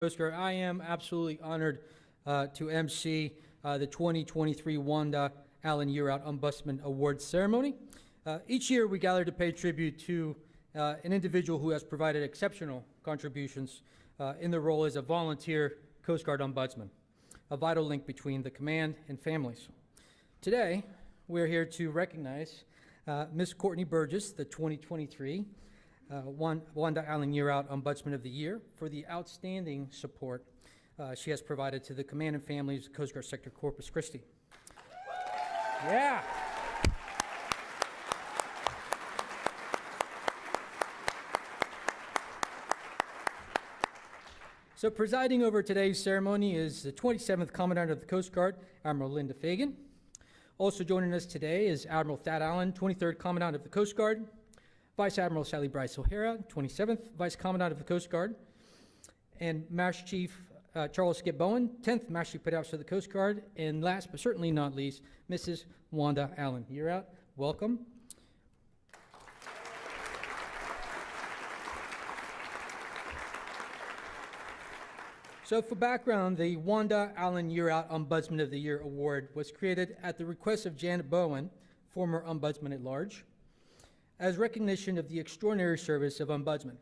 Coast Guard. I am absolutely honored to MC the 2023 Wanda Allen Year Out Ombudsman Awards ceremony. Each year we gather to pay tribute to an individual who has provided exceptional contributions in their role as a volunteer Coast Guard Ombudsman, a vital link between the command and families. Today, we're here to recognize Ms. Courtney Burgess, the 2023 Wanda Allen Year Out Ombudsman of the Year, for the outstanding support she has provided to the command and families of Coast Guard Sector Corpus Christi. Yeah. So presiding over today's ceremony is the 27th Commandant of the Coast Guard, Admiral Linda Fagan. Also joining us today is Admiral Thad Allen, 23rd Commandant of the Coast Guard, Vice Admiral Sally Bryce O'Hara, 27th Vice Commandant of the Coast Guard, and Master Chief Charles Skip Bowen, 10th Master Chief Petty Officer of the Coast Guard, and last but certainly not least, Mrs. Wanda Allen. You're out. Welcome. So for background, the Wanda Allen Year Out Ombudsman of the Year Award was created at the request of Janet Bowen, former Ombudsman at Large, as recognition of the extraordinary service of Ombudsman.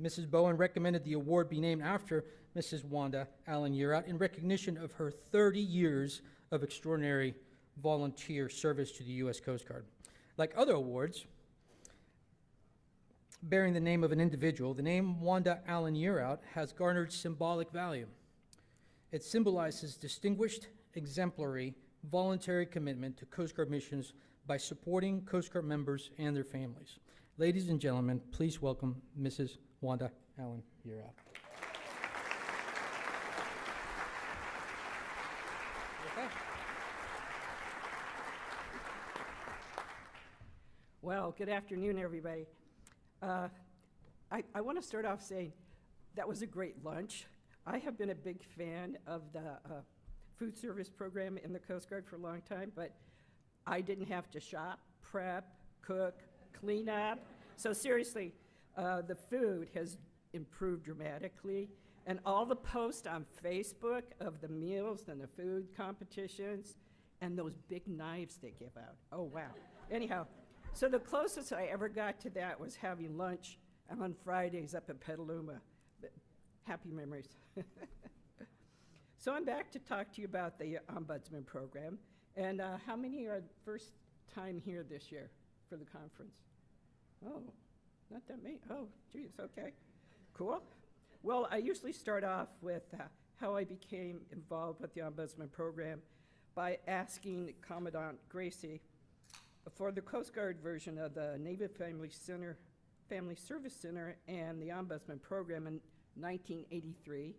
Mrs. Bowen recommended the award be named after Mrs. Wanda Allen Year Out in recognition of her 30 years of extraordinary volunteer service to the U.S. Coast Guard. Like other awards bearing the name of an individual, the name Wanda Allen Year Out has garnered symbolic value. It symbolizes distinguished, exemplary, voluntary commitment to Coast Guard missions by supporting Coast Guard members and their families. Ladies and gentlemen, please welcome Mrs. Wanda Allen Year Out. Okay. Well, good afternoon, everybody. I want to start off saying that was a great lunch. I have been a big fan of the food service program in the Coast Guard for a long time, but I didn't have to shop, prep, cook, clean up. So seriously, the food has improved dramatically. And all the posts on Facebook of the meals and the food competitions and those big knives they give out. Oh, wow. Anyhow, so the closest I ever got to that was having lunch on Fridays up at Petaluma. Happy memories. So I'm back to talk to you about the Ombudsman program. And how many are first time here this year for the conference? Oh, not that many. Oh, geez, okay. Cool. Well, I usually start off with how I became involved with the Ombudsman program by asking Commandant Gracie for the Coast Guard version of the Navy Family Service Center and the Ombudsman program in 1983.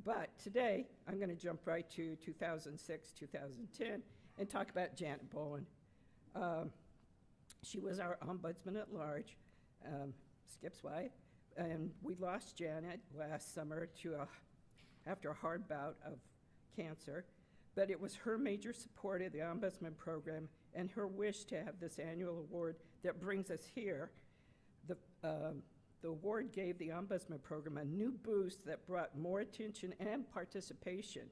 But today, I'm going to jump right to 2006, 2010, and talk about Janet Bowen. She was our Ombudsman at Large, Skip's wife, and we lost Janet last summer after a hard bout of cancer. But it was her major support of the Ombudsman program and her wish to have this annual award that brings us here. The award gave the Ombudsman program a new boost that brought more attention and participation.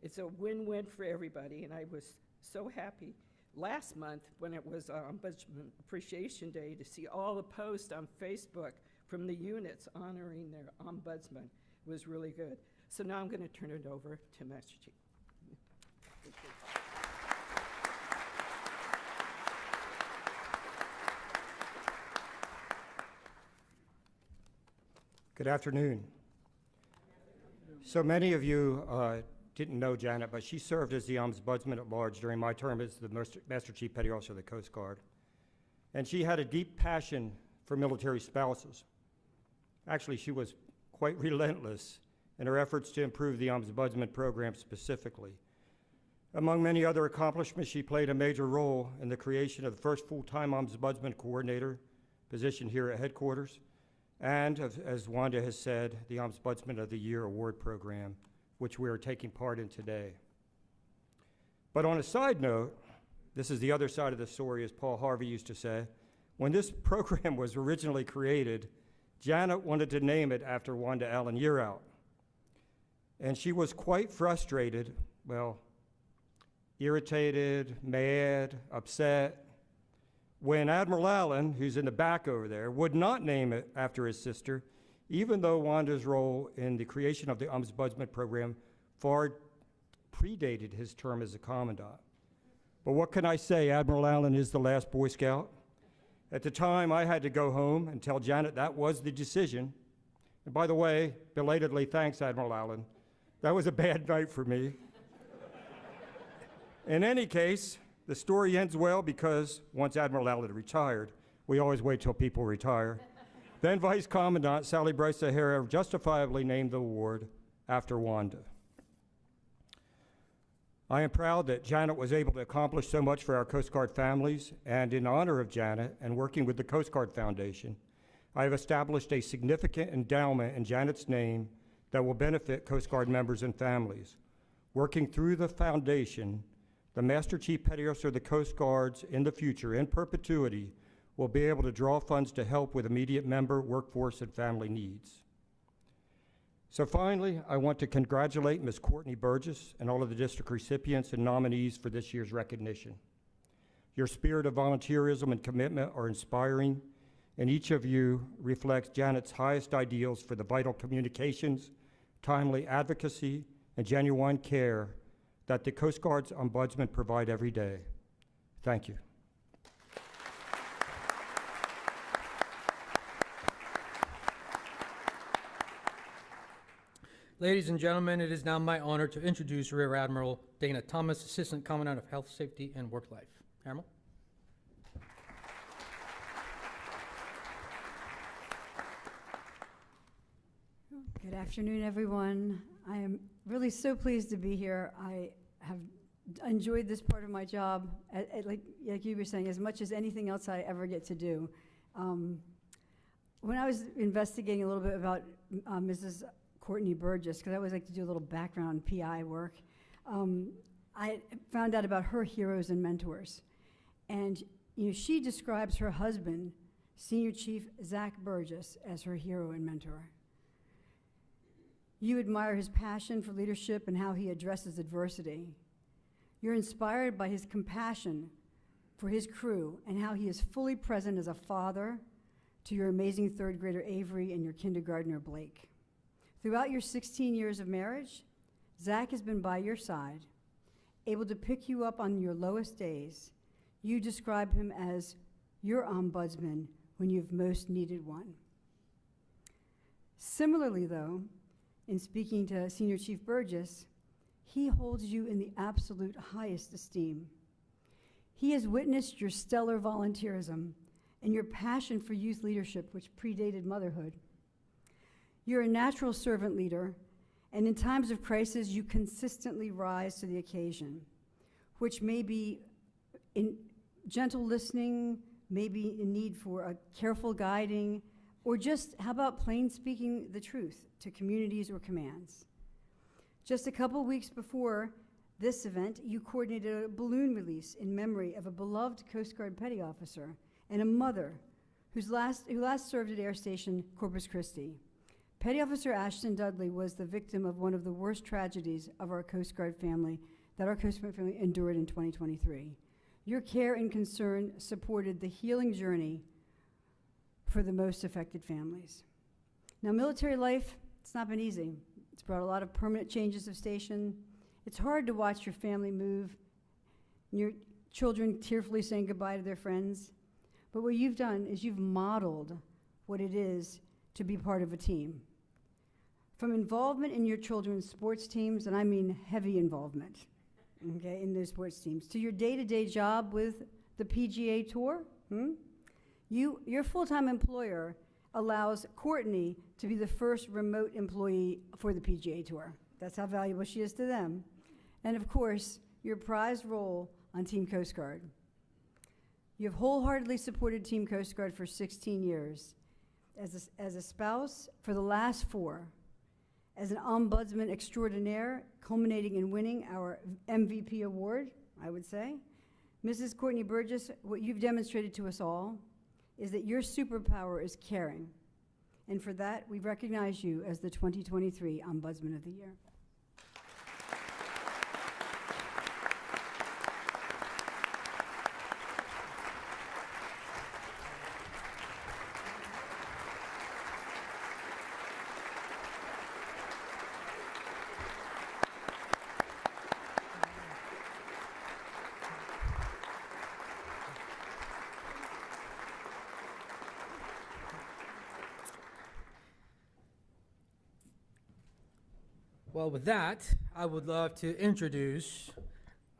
It's a win-win for everybody, and I was so happy last month when it was Ombudsman Appreciation Day to see all the posts on Facebook from the units honoring their Ombudsman. It was really good. So now I'm going to turn it over to Master Chief. Good afternoon. So many of you didn't know Janet, but she served as the Ombudsman at Large during my term as the Master Chief Petty Officer of the Coast Guard. And she had a deep passion for military spouses. Actually, she was quite relentless in her efforts to improve the Ombudsman program specifically. Among many other accomplishments, she played a major role in the creation of the first full-time Ombudsman coordinator position here at headquarters, and as Wanda has said, the Ombudsman of the Year Award program, which we are taking part in today. But on a side note, this is the other side of the story, as Paul Harvey used to say, when this program was originally created, Janet wanted to name it after Wanda Allen Yearout. And she was quite frustrated, well, irritated, mad, upset, when Admiral Allen, who's in the back over there, would not name it after his sister, even though Wanda's role in the creation of the Ombudsman program far predated his term as a commandant. But what can I say? Admiral Allen is the last Boy Scout. At the time, I had to go home and tell Janet that was the decision. And by the way, belatedly, thanks, Admiral Allen. That was a bad night for me. In any case, the story ends well because once Admiral Allen retired, we always wait till people retire, then Vice Commandant Sally Bryce O'Hara justifiably named the award after Wanda. I am proud that Janet was able to accomplish so much for our Coast Guard families, and in honor of Janet and working with the Coast Guard Foundation, I have established a significant endowment in Janet's name that will benefit Coast Guard members and families. Working through the foundation, the Master Chief Petty Officer of the Coast Guards in the future, in perpetuity, will be able to draw funds to help with immediate member, workforce, and family needs. So finally, I want to congratulate Ms. Courtney Burgess and all of the district recipients and nominees for this year's recognition. Your spirit of volunteerism and commitment are inspiring, and each of you reflects Janet's highest ideals for the vital communications, timely advocacy, and genuine care that the Coast Guard's Ombudsman provide every day. Thank you. Ladies and gentlemen, it is now my honor to introduce Rear Admiral Dana Thomas, Assistant Commandant of Health, Safety, and Work Life. Admiral. Good afternoon, everyone. I am really so pleased to be here. I have enjoyed this part of my job, like you were saying, as much as anything else I ever get to do. When I was investigating a little bit about Mrs. Courtney Burgess, because I always like to do a little background PI work, I found out about her heroes and mentors. And she describes her husband, Senior Chief Zach Burgess, as her hero and mentor. You admire his passion for leadership and how he addresses adversity. You're inspired by his compassion for his crew and how he is fully present as a father to your amazing third grader Avery and your kindergartner Blake. Throughout your 16 years of marriage, Zach has been by your side, able to pick you up on your lowest days. You describe him as your ombudsman when you've most needed one. Similarly, though, in speaking to Senior Chief Burgess, he holds you in the absolute highest esteem. He has witnessed your stellar volunteerism and your passion for youth leadership, which predated motherhood. You're a natural servant leader, and in times of crisis, you consistently rise to the occasion, which may be in gentle listening, maybe in need for a careful guiding, or just, how about plain speaking the truth to communities or commands? Just a couple weeks before this event, you coordinated a balloon release in memory of a beloved Coast Guard petty officer and a mother who last served at Air Station Corpus Christi. Petty Officer Ashton Dudley was the victim of one of the worst tragedies of our Coast Guard family that our Coast Guard family endured in 2023. Your care and concern supported the healing journey for the most affected families. Now, military life, it's not been easy. It's brought a lot of permanent changes of station. It's hard to watch your family move, your children tearfully saying goodbye to their friends. But what you've done is you've modeled what it is to be part of a team. From involvement in your children's sports teams, and I mean heavy involvement, okay, in those sports teams, to your day-to-day job with the PGA Tour, your full-time employer allows Courtney to be the first remote employee for the PGA Tour. That's how valuable she is to them. And of course, your prized role on Team Coast Guard. You have wholeheartedly supported Team Coast Guard for 16 years, as a spouse for the last 4, as an ombudsman extraordinaire, culminating in winning our MVP award, I would say. Mrs. Courtney Burgess, what you've demonstrated to us all is that your superpower is caring, And for that, we recognize you as the 2023 Ombudsman of the Year. Well, with that, I would love to introduce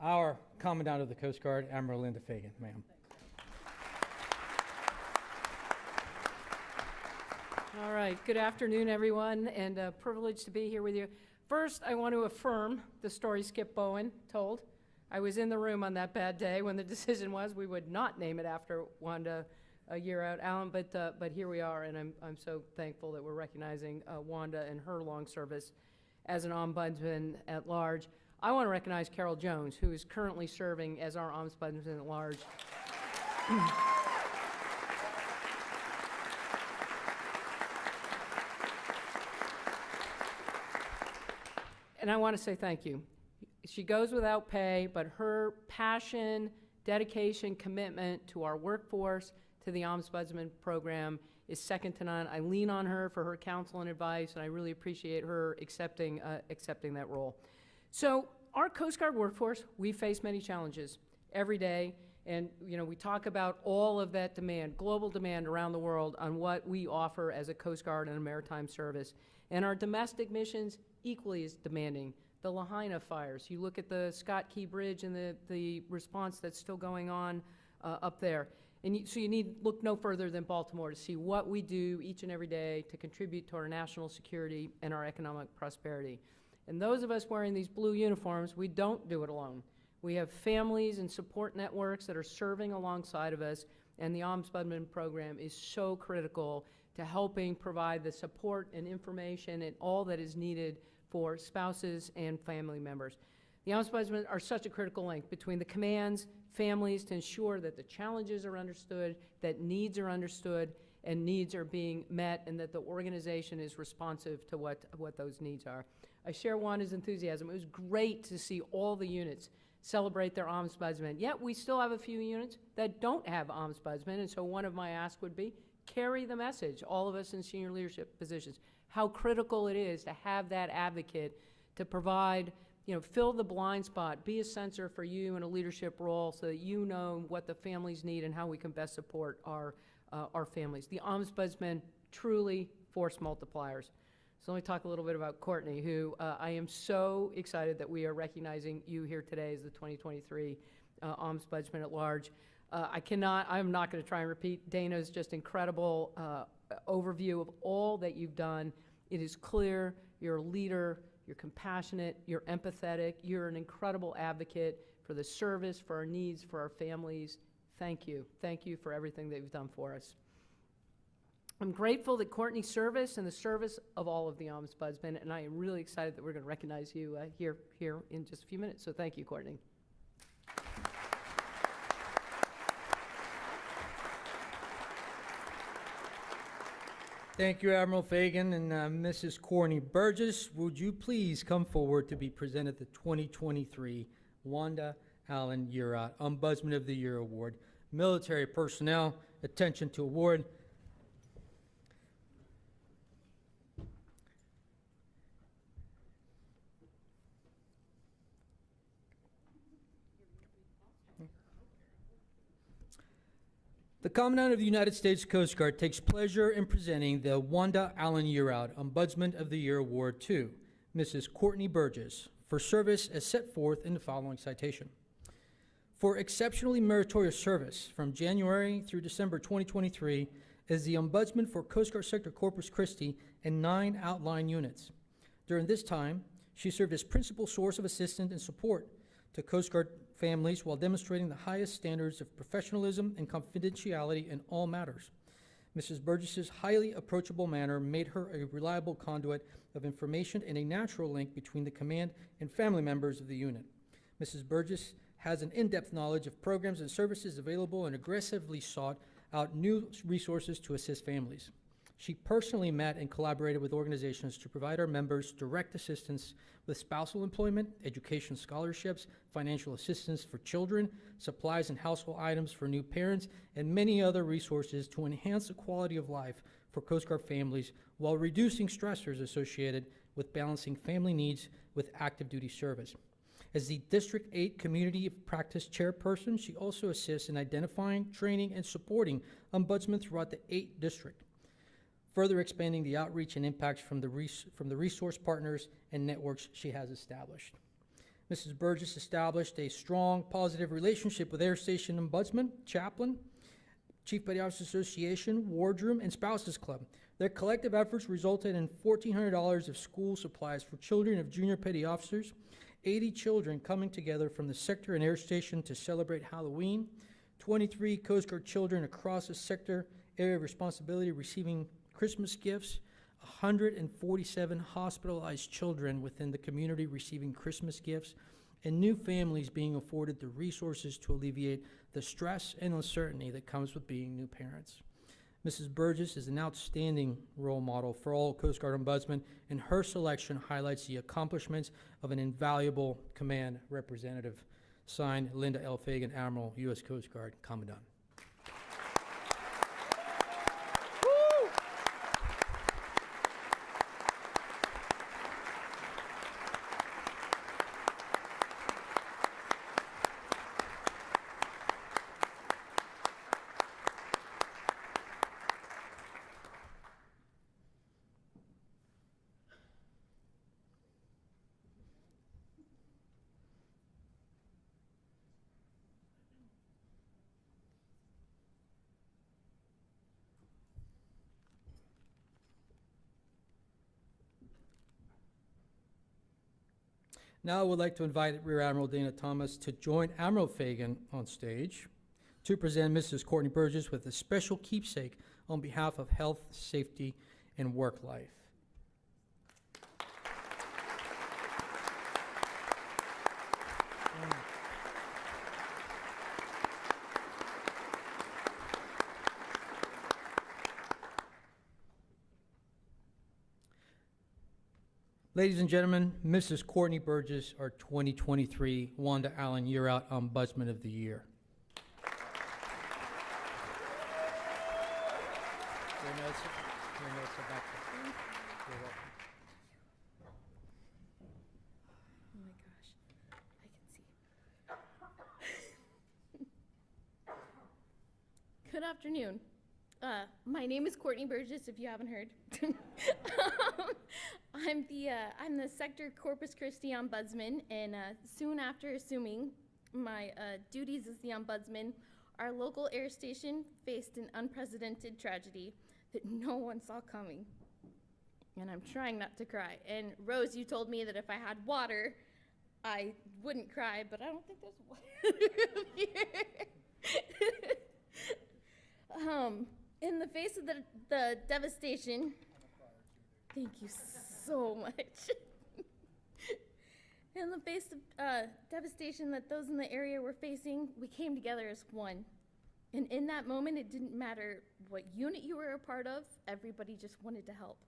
our Commandant of the Coast Guard, Admiral Linda Fagan, ma'am. All right, good afternoon, everyone, and a privilege to be here with you. First, I want to affirm the story Skip Bowen told. I was in the room on that bad day when the decision was we would not name it after Wanda a year out, Alan, but here we are, and I'm so thankful that we're recognizing Wanda and her long service as an ombudsman at large. I want to recognize Carol Jones, who is currently serving as our ombudsman at large. And I want to say thank you. She goes without pay, but her passion, dedication, commitment to our workforce, to the Ombudsman program is second to none. I lean on her for her counsel and advice, and I really appreciate her accepting that role. So our Coast Guard workforce, we face many challenges every day, and we talk about all of that demand, global demand around the world on what we offer as a Coast Guard and a maritime service. And our domestic missions equally as demanding. The Lahaina fires, you look at the Scott Key Bridge and the response that's still going on up there. And so you need look no further than Baltimore to see what we do each and every day to contribute to our national security and our economic prosperity. And those of us wearing these blue uniforms, we don't do it alone. We have families and support networks that are serving alongside of us, and the Ombudsman program is so critical to helping provide the support and information and all that is needed for spouses and family members. The Ombudsman are such a critical link between the commands, families, to ensure that the challenges are understood, that needs are understood, and needs are being met, and that the organization is responsive to what those needs are. I share Wanda's enthusiasm. It was great to see all the units celebrate their Ombudsman. Yet we still have a few units that don't have Ombudsman, and so one of my asks would be, carry the message, all of us in senior leadership positions, how critical it is to have that advocate to provide, fill the blind spot, be a sensor for you in a leadership role so that you know what the families need and how we can best support our families. The Ombudsman truly force multipliers. So let me talk a little bit about Courtney, who I am so excited that we are recognizing you here today as the 2023 Ombudsman at large. I'm not going to try and repeat Dana's just incredible overview of all that you've done. It is clear you're a leader, you're compassionate, you're empathetic, you're an incredible advocate for the service, for our needs, for our families. Thank you. Thank you for everything that you've done for us. I'm grateful that Courtney's service and the service of all of the Ombudsman, and I am really excited that we're going to recognize you here in just a few minutes. So thank you, Courtney. Thank you, Admiral Fagan, and Mrs. Courtney Burgess. Would you please come forward to be presented the 2023 Wanda Allen Uriot Ombudsman of the Year Award. Military personnel, attention to award. The Commandant of the United States Coast Guard takes pleasure in presenting the Wanda Allen Uriot Ombudsman of the Year Award to Mrs. Courtney Burgess for service as set forth in the following citation. For exceptionally meritorious service from January through December 2023 as the Ombudsman for Coast Guard Sector Corpus Christi and 9 outlying units. During this time, she served as principal source of assistance and support to Coast Guard families while demonstrating the highest standards of professionalism and confidentiality in all matters. Mrs. Burgess's highly approachable manner made her a reliable conduit of information and a natural link between the command and family members of the unit. Mrs. Burgess has an in-depth knowledge of programs and services available and aggressively sought out new resources to assist families. She personally met and collaborated with organizations to provide our members direct assistance with spousal employment, education scholarships, financial assistance for children, supplies and household items for new parents, and many other resources to enhance the quality of life for Coast Guard families while reducing stressors associated with balancing family needs with active duty service. As the District 8 Community Practice Chairperson, she also assists in identifying, training, and supporting ombudsmen throughout the 8th District, further expanding the outreach and impacts from the resource partners and networks she has established. Mrs. Burgess established a strong, positive relationship with Air Station Ombudsman, Chaplain, Chief Petty Officers Association, Wardroom, and Spouses Club. Their collective efforts resulted in $1,400 of school supplies for children of junior petty officers, 80 children coming together from the sector and Air Station to celebrate Halloween, 23 Coast Guard children across the sector area of responsibility receiving Christmas gifts, 147 hospitalized children within the community receiving Christmas gifts, and new families being afforded the resources to alleviate the stress and uncertainty that comes with being new parents. Mrs. Burgess is an outstanding role model for all Coast Guard ombudsmen, and her selection highlights the accomplishments of an invaluable command representative. Signed, Linda L. Fagan, Admiral, U.S. Coast Guard, Commandant. Now I would like to invite Rear Admiral Dana Thomas to join Admiral Fagan on stage to present Mrs. Courtney Burgess with a special keepsake on behalf of health, safety, and work life. Ladies and gentlemen, Mrs. Courtney Burgess, our 2023 Wanda Allen Year Out Ombudsman of the Year. Your notes are back there. You're welcome. Oh my gosh, I can see. Good afternoon. My name is Courtney Burgess, if you haven't heard. I'm the Sector Corpus Christi Ombudsman, and soon after assuming my duties as the Ombudsman, our local air station faced an unprecedented tragedy that no one saw coming. And I'm trying not to cry. And Rose, you told me that if I had water, I wouldn't cry, but I don't think there's water here. In the face of the devastation, thank you so much. In the face of devastation that those in the area were facing, we came together as one. And in that moment, it didn't matter what unit you were a part of, everybody just wanted to help.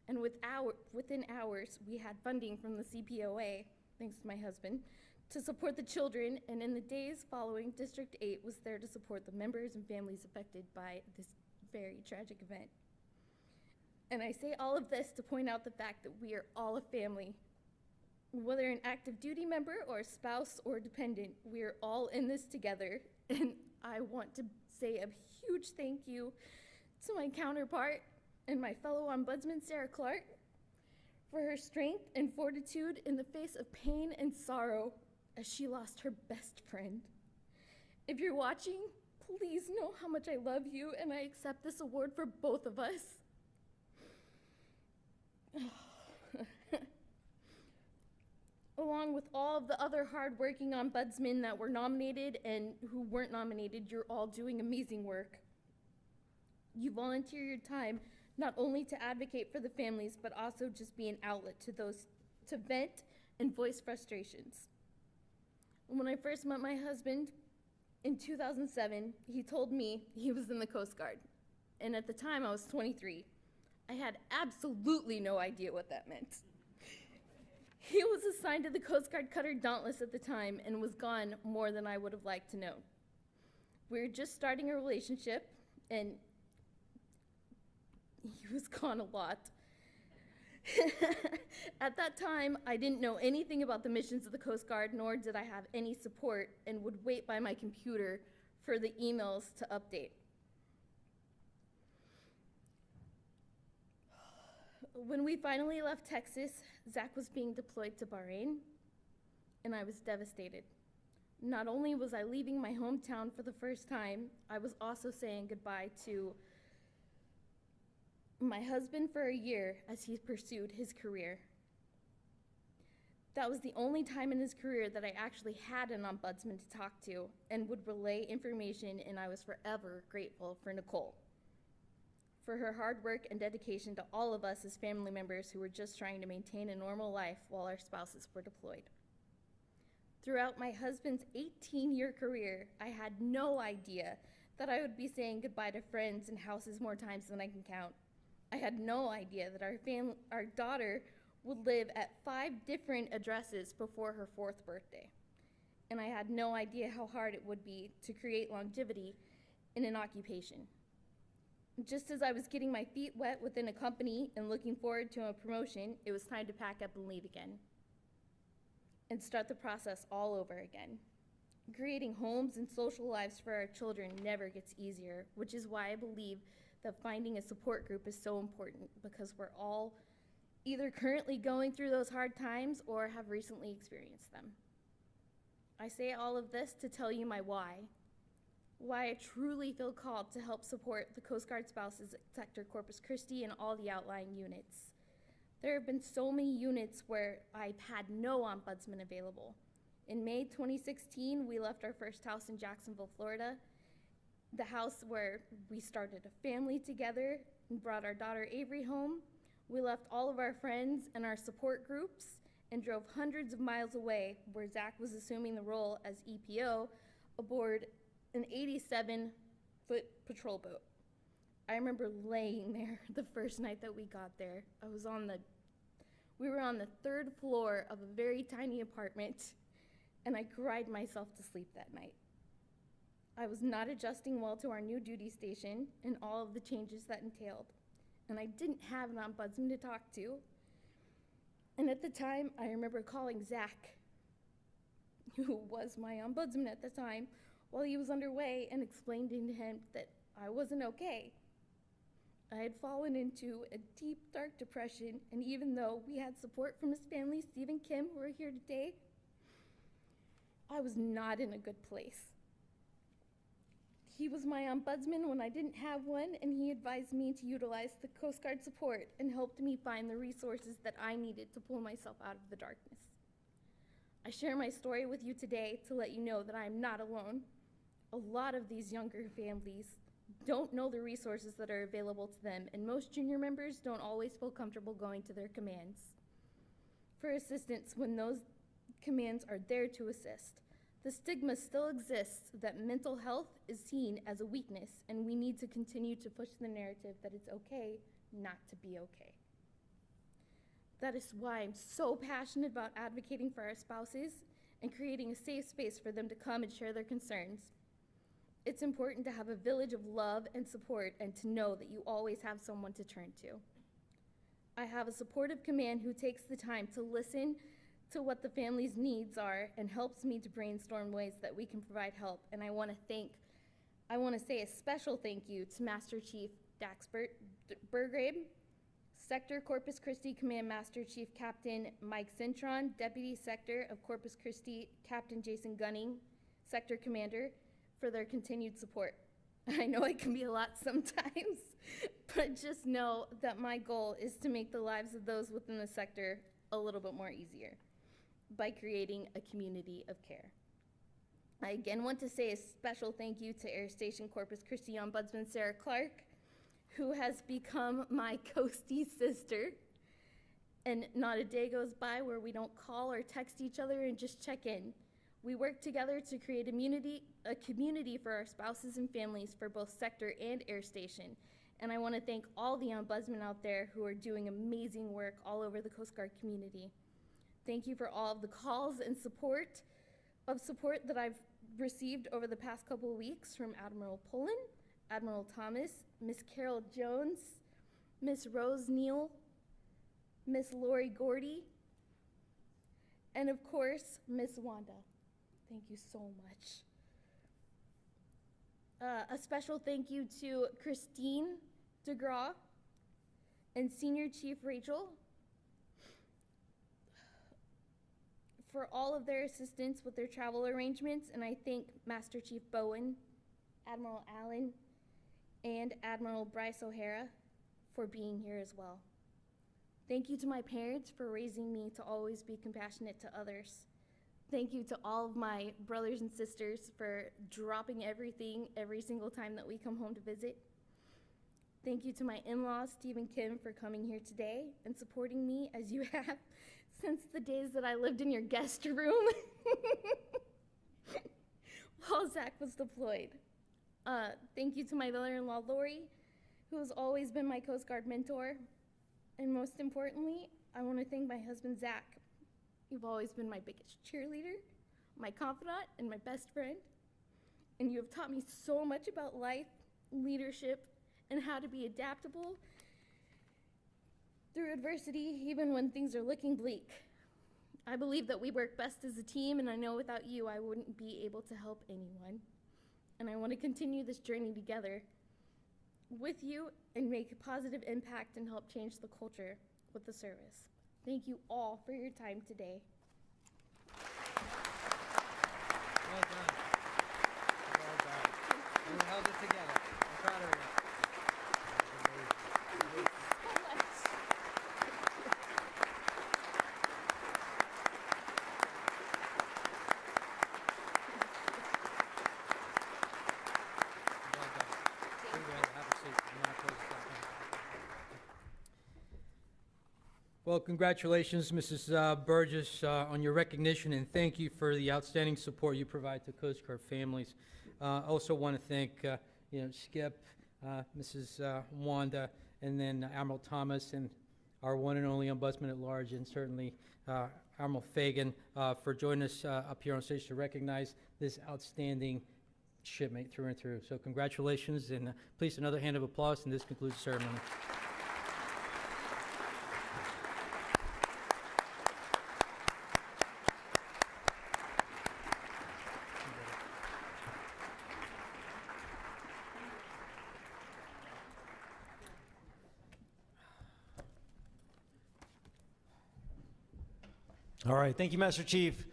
And within hours, we had funding from the CPOA, thanks to my husband, to support the children, and in the days following, District 8 was there to support the members and families affected by this very tragic event. And I say all of this to point out the fact that we are all a family. Whether an active duty member or a spouse or dependent, we are all in this together. And I want to say a huge thank you to my counterpart and my fellow ombudsman, Sarah Clark, for her strength and fortitude in the face of pain and sorrow as she lost her best friend. If you're watching, please know how much I love you, and I accept this award for both of us. Along with all of the other hardworking ombudsmen that were nominated and who weren't nominated, you're all doing amazing work. You volunteer your time not only to advocate for the families, but also just be an outlet to those to vent and voice frustrations. When I first met my husband in 2007, he told me he was in the Coast Guard. And at the time I was 23. I had absolutely no idea what that meant. He was assigned to the Coast Guard cutter Dauntless at the time and was gone more than I would have liked to know. We were just starting a relationship, and he was gone a lot. At that time, I didn't know anything about the missions of the Coast Guard, nor did I have any support, and would wait by my computer for the emails to update. When we finally left Texas, Zach was being deployed to Bahrain, and I was devastated. Not only was I leaving my hometown for the first time, I was also saying goodbye to my husband for a year as he pursued his career. That was the only time in his career that I actually had an ombudsman to talk to and would relay information, and I was forever grateful for Nicole, for her hard work and dedication to all of us as family members who were just trying to maintain a normal life while our spouses were deployed. Throughout my husband's 18-year career, I had no idea that I would be saying goodbye to friends and houses more times than I can count. I had no idea that our daughter would live at 5 different addresses before her 4th birthday. And I had no idea how hard it would be to create longevity in an occupation. Just as I was getting my feet wet within a company and looking forward to a promotion, it was time to pack up and leave again and start the process all over again. Creating homes and social lives for our children never gets easier, which is why I believe that finding a support group is so important, because we're all either currently going through those hard times or have recently experienced them. I say all of this to tell you my why I truly feel called to help support the Coast Guard spouses at Sector Corpus Christi and all the outlying units. There have been so many units where I've had no ombudsman available. In May 2016, we left our first house in Jacksonville, Florida, the house where we started a family together and brought our daughter Avery home. We left all of our friends and our support groups and drove hundreds of miles away, where Zach was assuming the role as EPO aboard an 87-foot patrol boat. I remember laying there the first night that we got there. We were on the 3rd floor of a very tiny apartment, and I cried myself to sleep that night. I was not adjusting well to our new duty station and all of the changes that entailed, and I didn't have an ombudsman to talk to. And at the time, I remember calling Zach, who was my ombudsman at the time, while he was underway, and explaining to him that I wasn't okay. I had fallen into a deep, dark depression, and even though we had support from his family, Steve and Kim, who are here today, I was not in a good place. He was my ombudsman when I didn't have one, and he advised me to utilize the Coast Guard support and helped me find the resources that I needed to pull myself out of the darkness. I share my story with you today to let you know that I am not alone. A lot of these younger families don't know the resources that are available to them, and most junior members don't always feel comfortable going to their commands for assistance when those commands are there to assist. The stigma still exists that mental health is seen as a weakness, and we need to continue to push the narrative that it's okay not to be okay. That is why I'm so passionate about advocating for our spouses and creating a safe space for them to come and share their concerns. It's important to have a village of love and support, and to know that you always have someone to turn to. I have a supportive command who takes the time to listen to what the family's needs are and helps me to brainstorm ways that we can provide help. And I want to say a special thank you to Master Chief Dax Burgrabe, Sector Corpus Christi Command Master Chief Captain Mike Cintron, Deputy Sector of Corpus Christi Captain Jason Gunning, Sector Commander, for their continued support. I know it can be a lot sometimes, but just know that my goal is to make the lives of those within the sector a little bit more easier by creating a community of care. I again want to say a special thank you to Air Station Corpus Christi Ombudsman Sarah Clark, who has become my coastie sister. And not a day goes by where we don't call or text each other and just check in. We work together to create a community for our spouses and families for both sector and air station. And I want to thank all the ombudsmen out there who are doing amazing work all over the Coast Guard community. Thank you for all of the calls and support that I've received over the past couple of weeks from Admiral Pullen, Admiral Thomas, Miss Carol Jones, Miss Rose Neal, Miss Lori Gordy, and of course, Miss Wanda. Thank you so much. A special thank you to Christine DeGraw and Senior Chief Rachel for all of their assistance with their travel arrangements, and I thank Master Chief Bowen, Admiral Allen, and Admiral Bryce O'Hara for being here as well. Thank you to my parents for raising me to always be compassionate to others. Thank you to all of my brothers and sisters for dropping everything every single time that we come home to visit. Thank you to my in-laws, Steve and Kim, for coming here today and supporting me as you have since the days that I lived in your guest room while Zach was deployed. Thank you to my mother-in-law, Lori, who has always been my Coast Guard mentor. And most importantly, I want to thank my husband, Zach. You've always been my biggest cheerleader, my confidant, and my best friend. And you have taught me so much about life, leadership, and how to be adaptable through adversity, even when things are looking bleak. I believe that we work best as a team, and I know without you, I wouldn't be able to help anyone. And I want to continue this journey together with you and make a positive impact and help change the culture with the service. Thank you all for your time today. Well done. Well done. And we held it together. I'm proud of you. Well done. Be well. Have a seat. I'm gonna close this out. Well, congratulations, Mrs. Burgess, on your recognition, and thank you for the outstanding support you provide to Coast Guard families. I also want to thank, Skip, Mrs. Wanda, and then Admiral Thomas, and our one and only Ombudsman at Large, and certainly Admiral Fagan, for joining us up here on stage to recognize this outstanding shipmate through and through. So congratulations, and please another hand of applause, and this concludes the ceremony. All right, thank you, Master Chief.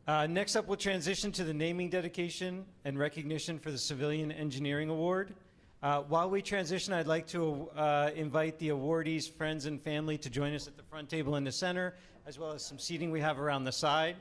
Next up, we'll transition to the naming dedication and recognition for the Civilian Engineering Award. While we transition, I'd like to invite the awardees' friends and family to join us at the front table in the center, as well as some seating we have around the side.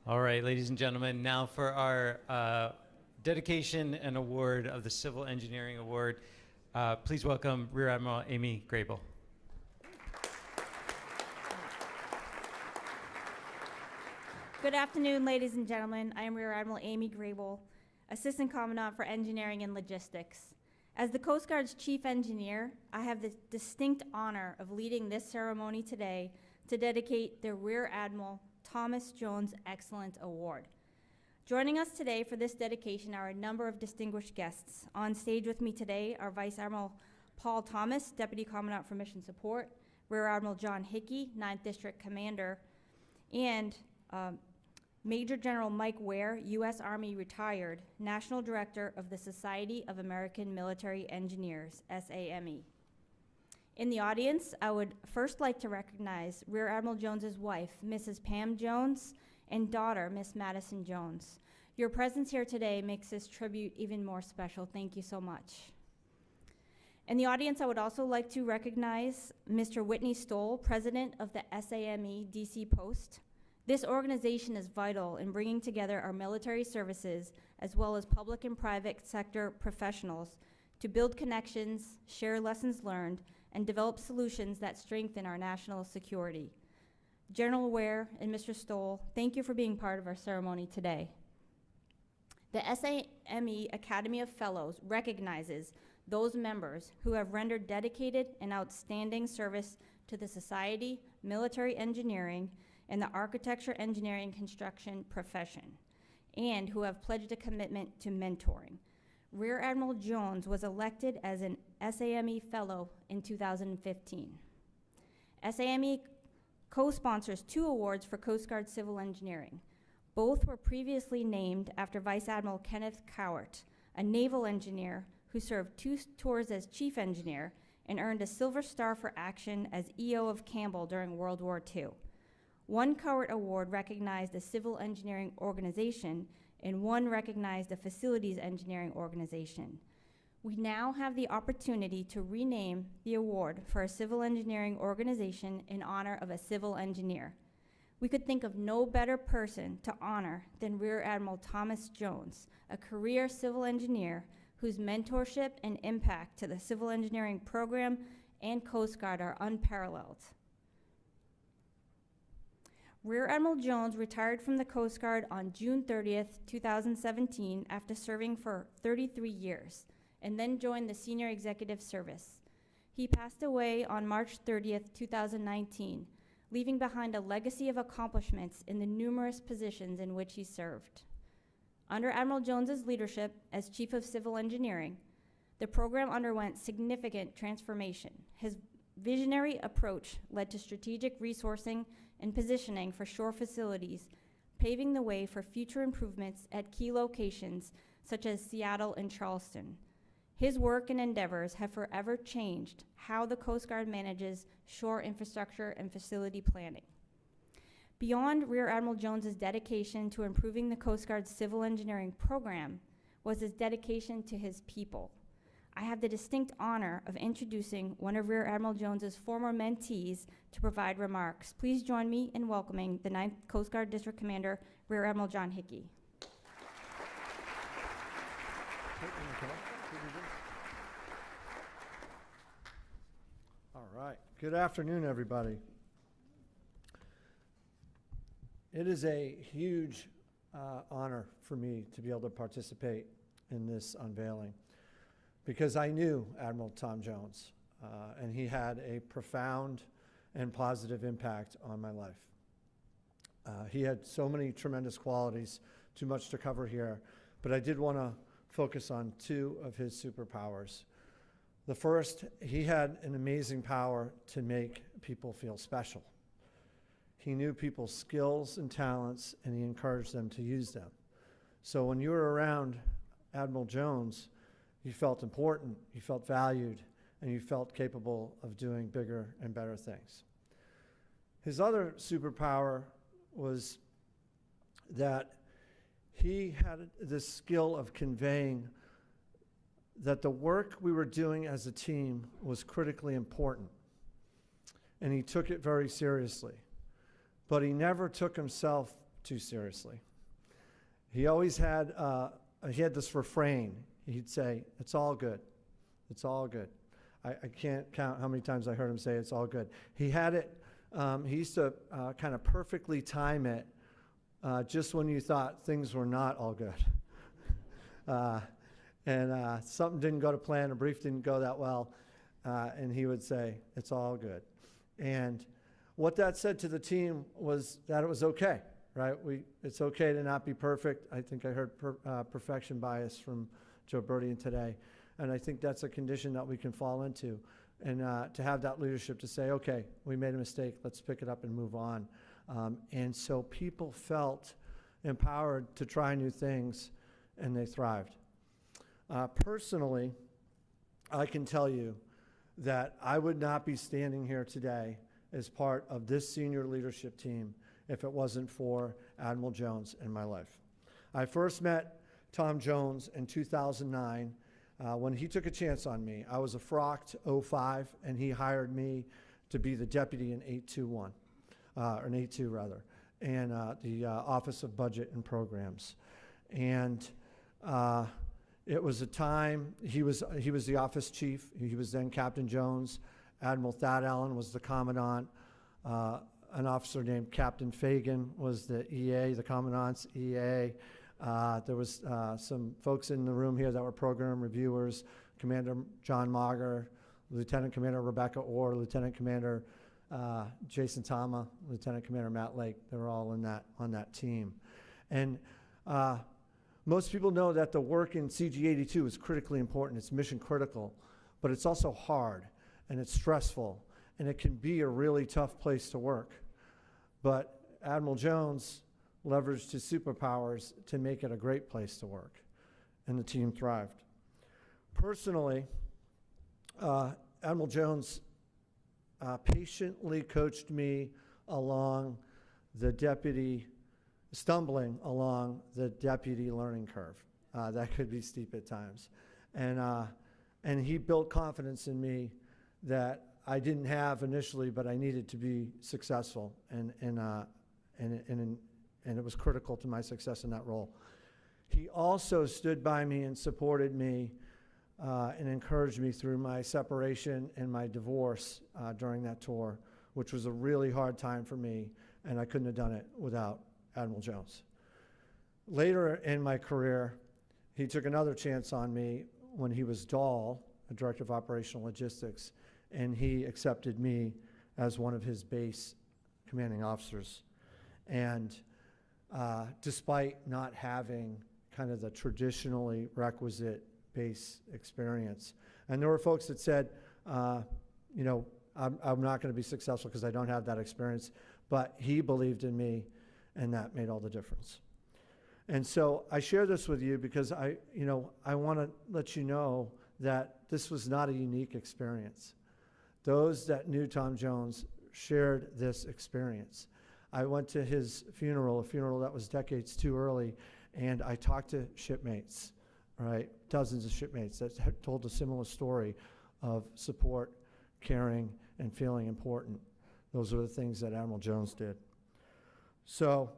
All right, ladies and gentlemen, now for our dedication and award of the Civil Engineering Award. Please welcome Rear Admiral Amy Grable. Good afternoon, ladies and gentlemen. I am Rear Admiral Amy Grable, Assistant Commandant for Engineering and Logistics. As the Coast Guard's Chief Engineer, I have the distinct honor of leading this ceremony today to dedicate the Rear Admiral Thomas Jones Excellence Award. Joining us today for this dedication are a number of distinguished guests. On stage with me today are Vice Admiral Paul Thomas, Deputy Commandant for Mission Support, Rear Admiral John Hickey, 9th District Commander, and Major General Mike Ware, U.S. Army retired, National Director of the Society of American Military Engineers, SAME. In the audience, I would first like to recognize Rear Admiral Jones's wife, Mrs. Pam Jones, and daughter, Miss Madison Jones. Your presence here today makes this tribute even more special. Thank you so much. In the audience, I would also like to recognize Mr. Whitney Stoll, President of the SAME DC Post. This organization is vital in bringing together our military services as well as public and private sector professionals to build connections, share lessons learned, and develop solutions that strengthen our national security. General Ware and Mr. Stoll, thank you for being part of our ceremony today. The SAME Academy of Fellows recognizes those members who have rendered dedicated and outstanding service to the society, military engineering, and the architecture, engineering, construction profession, and who have pledged a commitment to mentoring. Rear Admiral Jones was elected as an SAME Fellow in 2015. SAME co-sponsors 2 awards for Coast Guard Civil Engineering. Both were previously named after Vice Admiral Kenneth Cowart, a naval engineer who served 2 tours as Chief Engineer and earned a Silver Star for Action as EO of Campbell during World War II. One Cowart Award recognized a civil engineering organization, and one recognized a facilities engineering organization. We now have the opportunity to rename the award for a civil engineering organization in honor of a civil engineer. We could think of no better person to honor than Rear Admiral Thomas Jones, a career civil engineer whose mentorship and impact to the civil engineering program and Coast Guard are unparalleled. Rear Admiral Jones retired from the Coast Guard on June 30th, 2017 after serving for 33 years, and then joined the Senior Executive Service. He passed away on March 30th, 2019, leaving behind a legacy of accomplishments in the numerous positions in which he served. Under Admiral Jones's leadership as Chief of Civil Engineering, the program underwent significant transformation. His visionary approach led to strategic resourcing and positioning for shore facilities, paving the way for future improvements at key locations such as Seattle and Charleston. His work and endeavors have forever changed how the Coast Guard manages shore infrastructure and facility planning. Beyond Rear Admiral Jones's dedication to improving the Coast Guard's civil engineering program was his dedication to his people. I have the distinct honor of introducing one of Rear Admiral Jones's former mentees to provide remarks. Please join me in welcoming the 9th Coast Guard District Commander, Rear Admiral John Hickey. All right. Good afternoon, everybody. It is a huge honor for me to be able to participate in this unveiling because I knew Admiral Tom Jones, and he had a profound and positive impact on my life. He had so many tremendous qualities, too much to cover here, but I did want to focus on two of his superpowers. The first, he had an amazing power to make people feel special. He knew people's skills and talents, and he encouraged them to use them. So when you were around Admiral Jones, you felt important, you felt valued, and you felt capable of doing bigger and better things. His other superpower was that he had this skill of conveying that the work we were doing as a team was critically important, and he took it very seriously. But he never took himself too seriously. He always had, he had this refrain. He'd say, "It's all good. It's all good." I can't count how many times I heard him say, "It's all good." He had it, he used to kind of perfectly time it just when you thought things were not all good. And something didn't go to plan, a brief didn't go that well, and he would say, "It's all good." And what that said to the team was that it was okay, right? It's okay to not be perfect. I think I heard perfection bias from Joe Berdian today, and I think that's a condition that we can fall into, and to have that leadership to say, okay, we made a mistake, let's pick it up and move on. And so people felt empowered to try new things, and they thrived. Personally, I can tell you that I would not be standing here today as part of this senior leadership team if it wasn't for Admiral Jones in my life. I first met Tom Jones in 2009 when he took a chance on me. I was a frocked 05, and he hired me to be the deputy in 821, or in 82 rather, and the Office of Budget and Programs. And it was a time, he was the office chief. He was then Captain Jones. Admiral Thad Allen was the commandant. An officer named Captain Fagan was the EA, the commandant's EA. There was some folks in the room here that were program reviewers, Commander John Mager, Lieutenant Commander Rebecca Orr, Lieutenant Commander Jason Tama, Lieutenant Commander Matt Lake. They were all on that team. And most people know that the work in CG-82 is critically important. It's mission critical, but it's also hard, and it's stressful, and it can be a really tough place to work. But Admiral Jones leveraged his superpowers to make it a great place to work, and the team thrived. Personally, Admiral Jones patiently coached me along the stumbling along the deputy learning curve. That could be steep at times. And he built confidence in me that I didn't have initially, but I needed to be successful, and it was critical to my success in that role. He also stood by me and supported me and encouraged me through my separation and my divorce during that tour, which was a really hard time for me, and I couldn't have done it without Admiral Jones. Later in my career, he took another chance on me when he was Dahl, a Director of Operational Logistics, and he accepted me as one of his base commanding officers. And despite not having kind of the traditionally requisite base experience, and there were folks that said, you know, I'm not going to be successful because I don't have that experience, but he believed in me, and that made all the difference. And so I share this with you because I want to let you know that this was not a unique experience. Those that knew Tom Jones shared this experience. I went to his funeral, a funeral that was decades too early, and I talked to shipmates, right? Dozens of shipmates that had told a similar story of support, caring, and feeling important. Those are the things that Admiral Jones did. So,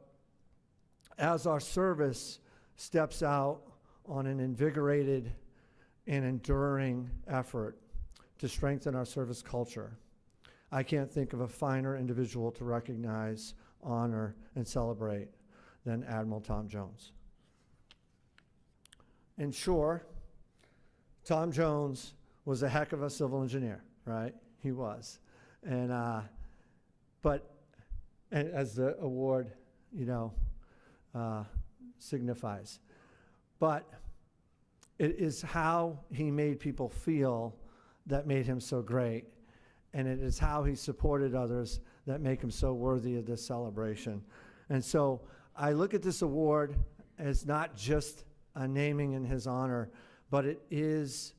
as our service steps out on an invigorated and enduring effort to strengthen our service culture. I can't think of a finer individual to recognize, honor, and celebrate than Admiral Tom Jones. And sure, Tom Jones was a heck of a civil engineer, right? He was. And, and as the award, signifies. But it is how he made people feel that made him so great. And it is how he supported others that make him so worthy of this celebration. And so I look at this award as not just a naming in his honor, but it is,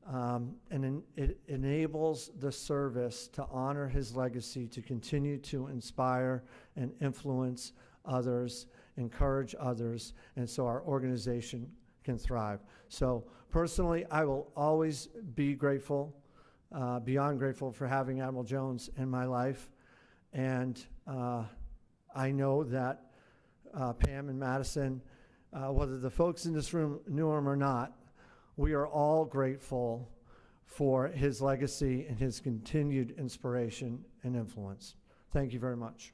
it enables the service to honor his legacy, to continue to inspire and influence others, encourage others, and so our organization can thrive. So personally, I will always be grateful, beyond grateful for having Admiral Jones in my life. And I know that Pam and Madison, whether the folks in this room knew him or not, we are all grateful for his legacy and his continued inspiration and influence. Thank you very much.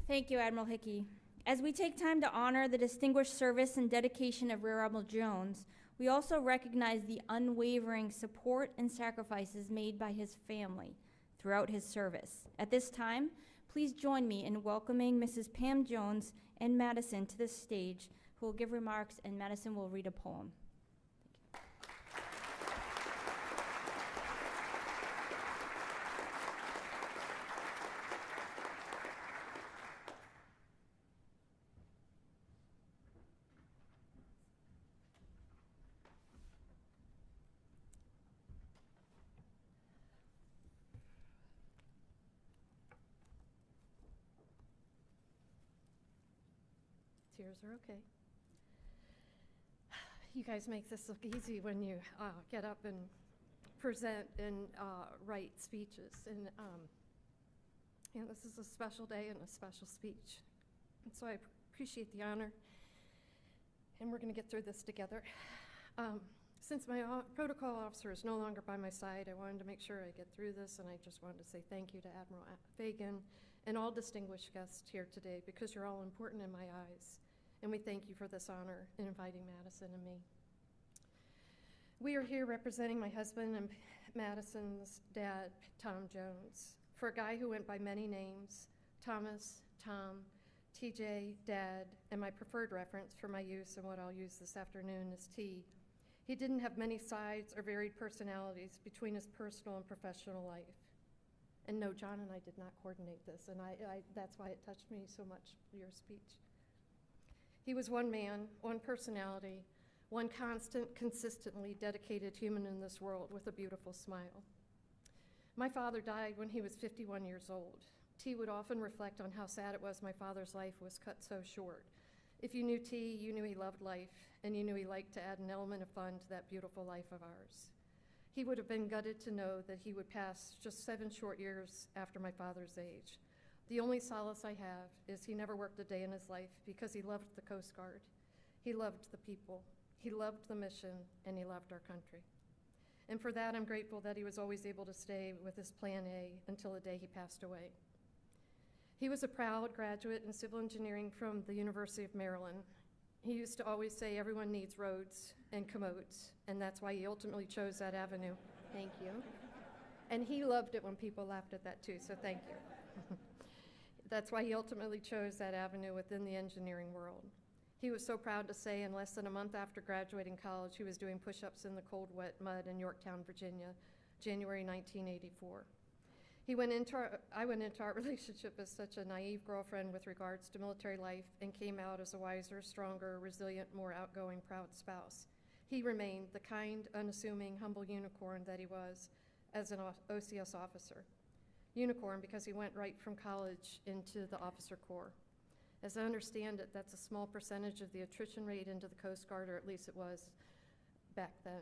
Thank you, Admiral Hickey. As we take time to honor the distinguished service and dedication of Rear Admiral Jones, we also recognize the unwavering support and sacrifices made by his family throughout his service. At this time, please join me in welcoming Mrs. Pam Jones and Madison to the stage, who will give remarks, and Madison will read a poem. Tears are okay. You guys make this look easy when you get up and present and write speeches. And this is a special day and a special speech. And so I appreciate the honor. And we're going to get through this together. Since my protocol officer is no longer by my side, I wanted to make sure I get through this. And I just wanted to say thank you to Admiral Fagan and all distinguished guests here today, because you're all important in my eyes. And we thank you for this honor in inviting Madison and me. We are here representing my husband and Madison's dad, Tom Jones. For a guy who went by many names, Thomas, Tom, TJ, Dad, and my preferred reference for my use and what I'll use this afternoon is T. He didn't have many sides or varied personalities between his personal and professional life. And no, John and I did not coordinate this, and that's why it touched me so much, your speech. He was one man, one personality, one constant, consistently dedicated human in this world with a beautiful smile. My father died when he was 51 years old. T would often reflect on how sad it was my father's life was cut so short. If you knew T, you knew he loved life, and you knew he liked to add an element of fun to that beautiful life of ours. He would have been gutted to know that he would pass just 7 short years after my father's age. The only solace I have is he never worked a day in his life because he loved the Coast Guard. He loved the people, he loved the mission, and he loved our country. And for that, I'm grateful that he was always able to stay with his Plan A until the day he passed away. He was a proud graduate in civil engineering from the University of Maryland. He used to always say everyone needs roads and commodes, and that's why he ultimately chose that avenue. Thank you. And he loved it when people laughed at that too, so thank you. That's why he ultimately chose that avenue within the engineering world. He was so proud to say in less than a month after graduating college, he was doing push-ups in the cold, wet mud in Yorktown, Virginia, January 1984. I went into our relationship as such a naive girlfriend with regards to military life and came out as a wiser, stronger, resilient, more outgoing, proud spouse. He remained the kind, unassuming, humble unicorn that he was as an OCS officer. Unicorn because he went right from college into the officer corps. As I understand it, that's a small percentage of the attrition rate into the Coast Guard, or at least it was back then.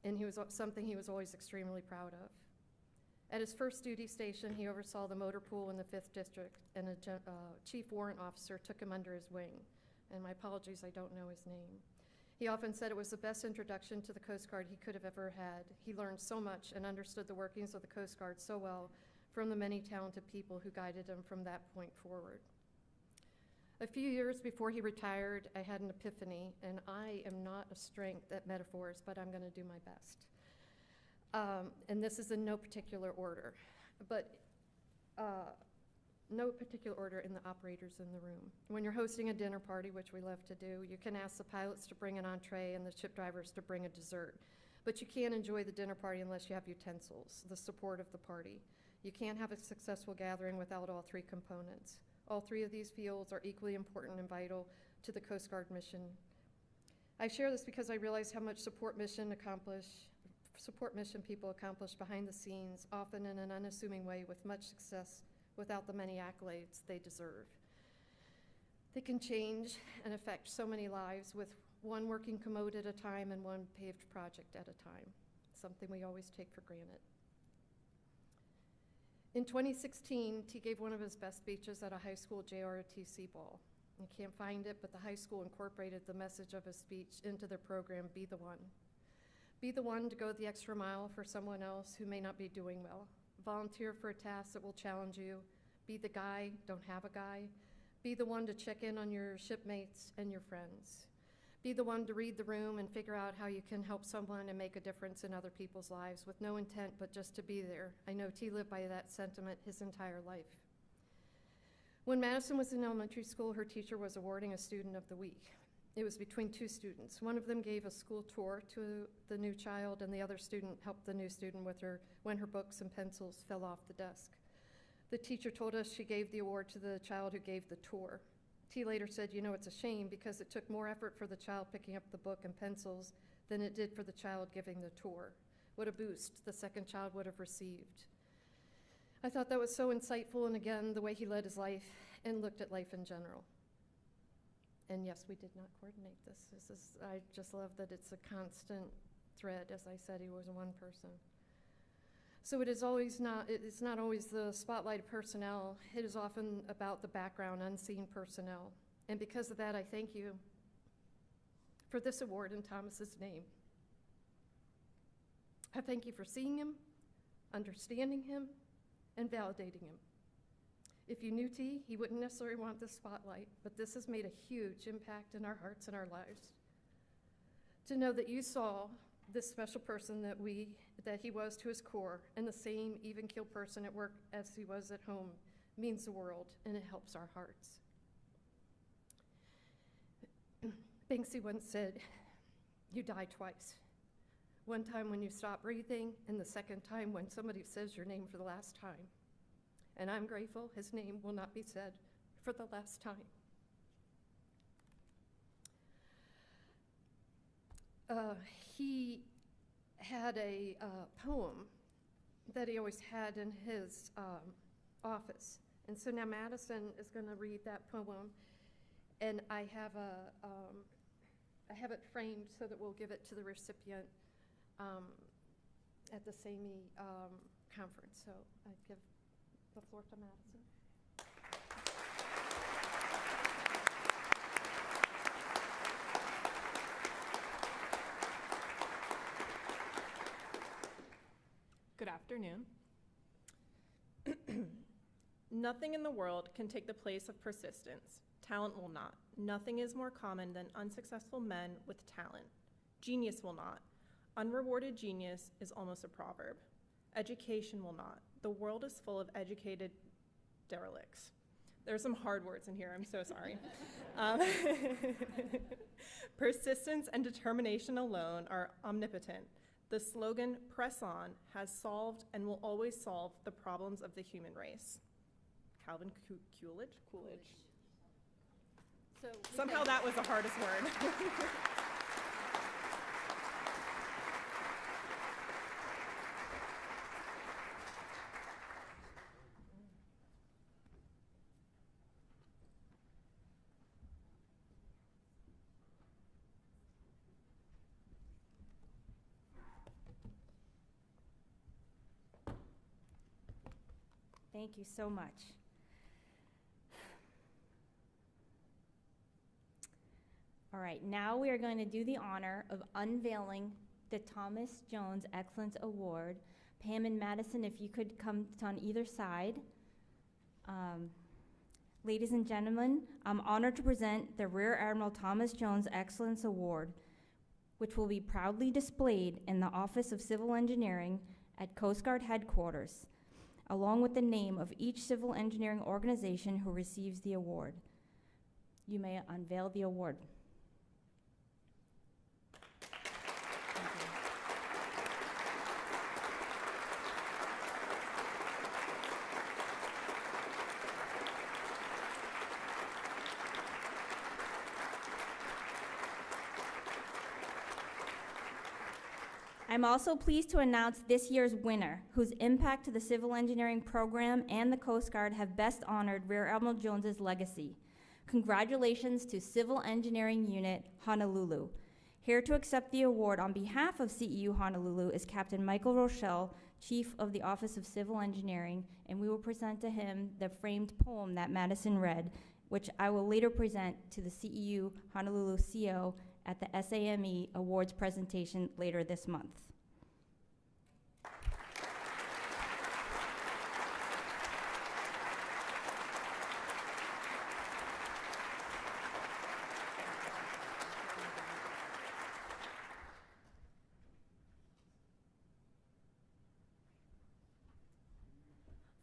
And he was something he was always extremely proud of. At his first duty station, he oversaw the motor pool in the 5th District, and a chief warrant officer took him under his wing. And my apologies, I don't know his name. He often said it was the best introduction to the Coast Guard he could have ever had. He learned so much and understood the workings of the Coast Guard so well from the many talented people who guided him from that point forward. A few years before he retired, I had an epiphany, and I am not a strength at metaphors, but I'm going to do my best. And this is in no particular order, but no particular order in the operators in the room. When you're hosting a dinner party, which we love to do, you can ask the pilots to bring an entree and the ship drivers to bring a dessert. But you can't enjoy the dinner party unless you have utensils, the support of the party. You can't have a successful gathering without all three components. All three of these fields are equally important and vital to the Coast Guard mission. I share this because I realize how much support mission people accomplish behind the scenes, often in an unassuming way with much success, without the many accolades they deserve. They can change and affect so many lives with one working commode at a time and one paved project at a time, something we always take for granted. In 2016, T gave one of his best speeches at a high school JROTC ball. You can't find it, but the high school incorporated the message of his speech into their program, Be the One. Be the one to go the extra mile for someone else who may not be doing well. Volunteer for a task that will challenge you. Be the guy, don't have a guy. Be the one to check in on your shipmates and your friends. Be the one to read the room and figure out how you can help someone and make a difference in other people's lives with no intent but just to be there. I know T lived by that sentiment his entire life. When Madison was in elementary school, her teacher was awarding a student of the week. It was between two students. One of them gave a school tour to the new child, and the other student helped the new student with her when her books and pencils fell off the desk. The teacher told us she gave the award to the child who gave the tour. T later said, you know, it's a shame because it took more effort for the child picking up the book and pencils than it did for the child giving the tour. What a boost the second child would have received. I thought that was so insightful, and again, the way he led his life and looked at life in general. And yes, we did not coordinate this. I just love that it's a constant thread. As I said, he was one person. So it's not always the spotlight personnel. It is often about the background, unseen personnel. And because of that, I thank you for this award in Thomas's name. I thank you for seeing him, understanding him, and validating him. If you knew T, he wouldn't necessarily want the spotlight, but this has made a huge impact in our hearts and our lives. To know that you saw this special person that he was to his core, and the same even-keeled person at work as he was at home, means the world, and it helps our hearts. Banksy once said, you die twice. One time when you stop breathing, and the second time when somebody says your name for the last time. And I'm grateful his name will not be said for the last time. He had a poem that he always had in his office. And so now Madison is going to read that poem, and I have it framed so that we'll give it to the recipient at the SAME conference. So I give the floor to Madison. Good afternoon. Nothing in the world can take the place of persistence. Talent will not. Nothing is more common than unsuccessful men with talent. Genius will not. Unrewarded genius is almost a proverb. Education will not. The world is full of educated derelicts. There's some hard words in here, I'm so sorry. Persistence and determination alone are omnipotent. The slogan, "Press on," has solved and will always solve the problems of the human race. Calvin Coolidge? So Somehow that was the hardest word. Thank you so much. All right, now we are going to do the honor of unveiling the Thomas Jones Excellence Award. Pam and Madison, if you could come on either side. Ladies and gentlemen, I'm honored to present the Rear Admiral Thomas Jones Excellence Award, which will be proudly displayed in the Office of Civil Engineering at Coast Guard Headquarters, along with the name of each civil engineering organization who receives the award. You may unveil the award. I'm also pleased to announce this year's winner, whose impact to the civil engineering program and the Coast Guard have best honored Rear Admiral Jones's legacy. Congratulations to Civil Engineering Unit, Honolulu. Here to accept the award on behalf of CEU Honolulu is Captain Michael Rochelle, Chief of the Office of Civil Engineering, and we will present to him the framed poem that Madison read, which I will later present to the CEU Honolulu CO at the SAME Awards presentation later this month.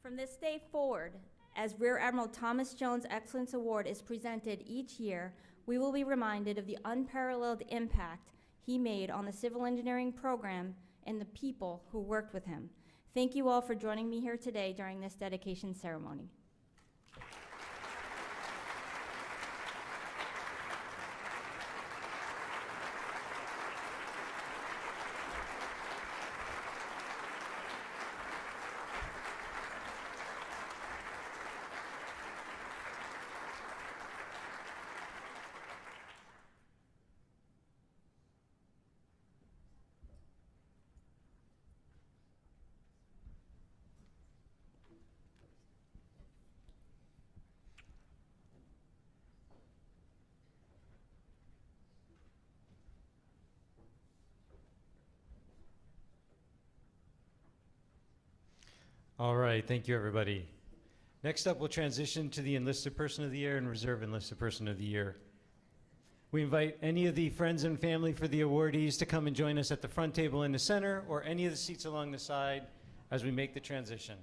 From this day forward, as Rear Admiral Thomas Jones Excellence Award is presented each year, we will be reminded of the unparalleled impact he made on the civil engineering program and the people who worked with him. Thank you all for joining me here today during this dedication ceremony. All right, thank you, everybody. Next up, we'll transition to the Enlisted Person of the Year and Reserve Enlisted Person of the Year. We invite any of the friends and family for the awardees to come and join us at the front table in the center or any of the seats along the side as we make the transition.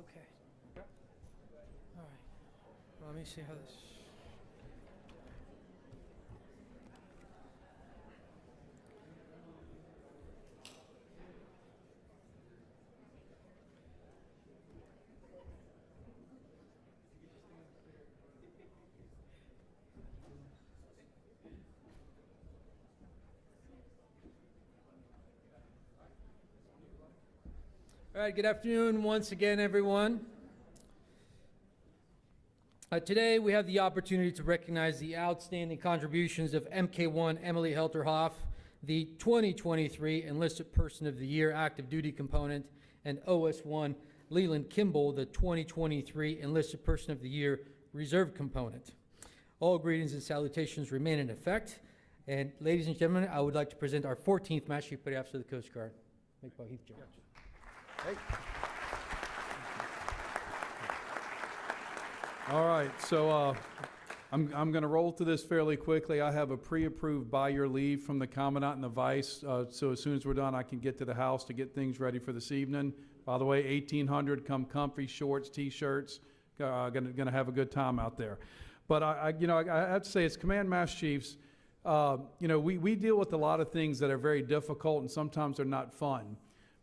Okay. All right. Well, let me see how this. All right, good afternoon once again, everyone. Today, we have the opportunity to recognize the outstanding contributions of MK1 Emily Helterhoff, the 2023 Enlisted Person of the Year Active Duty Component, and OS1 Leland Kimball, the 2023 Enlisted Person of the Year Reserve Component. All greetings and salutations remain in effect. And ladies and gentlemen, I would like to present our 14th Master Chief Petty Officer of the Coast Guard, McPaul Heath Jones. Hey. All right, so I'm going to roll through this fairly quickly. I have a pre-approved buy your leave from the Commandant and the Vice, so as soon as we're done, I can get to the house to get things ready for this evening. By the way, 1800, come comfy, shorts, T-shirts, going to have a good time out there. But I have to say, as Command Master Chiefs, we deal with a lot of things that are very difficult and sometimes they're not fun.